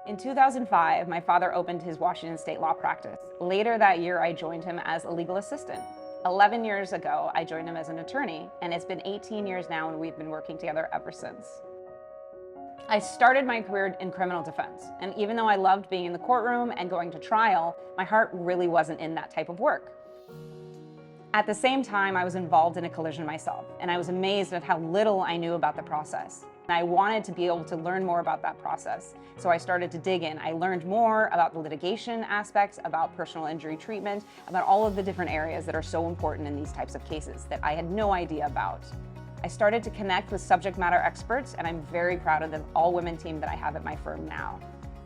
In 2005, my father opened his Washington state law practice. Later that year, I joined him as a legal assistant. 11 years ago, I joined him as an attorney, and it's been 18 years now, and we've been working together ever since. I started my career in criminal defense, and even though I loved being in the courtroom and going to trial, my heart really wasn't in that type of work. At the same time, I was involved in a collision myself, and I was amazed at how little I knew about the process. I wanted to be able to learn more about that process, so I started to dig in. I learned more about the litigation aspects, about personal injury treatment, about all of the different areas that are so important in these types of cases that I had no idea about. I started to connect with subject matter experts, and I'm very proud of the all-women team that I have at my firm now.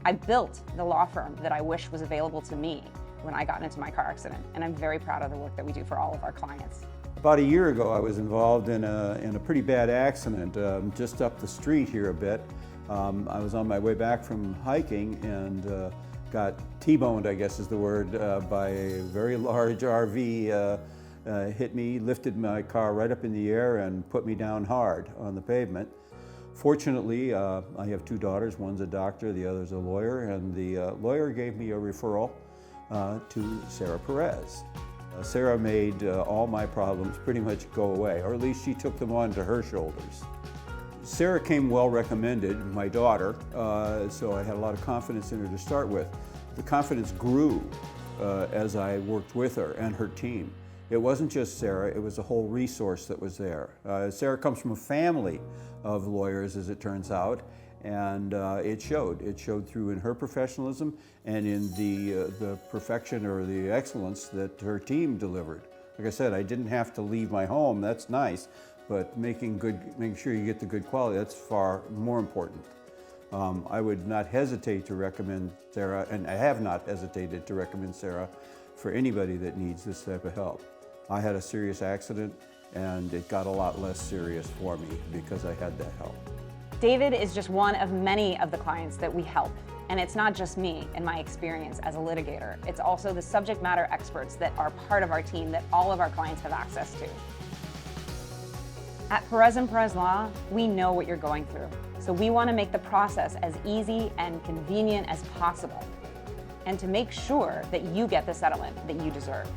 I built the law firm that I wish was available to me when I got into my car accident, and I'm very proud of the work that we do for all of our clients. About a year ago, I was involved in a pretty bad accident just up the street here a bit. I was on my way back from hiking and got T-boned, I guess is the word, by a very large RV. Hit me, lifted my car right up in the air and put me down hard on the pavement. Fortunately, I have two daughters. One's a doctor, the other's a lawyer, and the lawyer gave me a referral to Sarah Perez. Sarah made all my problems pretty much go away, or at least she took them onto her shoulders. Sarah came well recommended, my daughter, so I had a lot of confidence in her to start with. The confidence grew as I worked with her and her team. It wasn't just Sarah, it was a whole resource that was there. Sarah comes from a family of lawyers, as it turns out, and it showed. It showed through in her professionalism and in the perfection or the excellence that her team delivered. Like I said, I didn't have to leave my home, that's nice, but making sure you get the good quality, that's far more important. I would not hesitate to recommend Sarah, and I have not hesitated to recommend Sarah for anybody that needs this type of help. I had a serious accident, and it got a lot less serious for me because I had that help. David is just one of many of the clients that we help. And it's not just me and my experience as a litigator. It's also the subject matter experts that are part of our team that all of our clients have access to. At Perez Perez Law, we know what you're going through. So we want to make the process as easy and convenient as possible, and to make sure that you get the settlement that you deserve.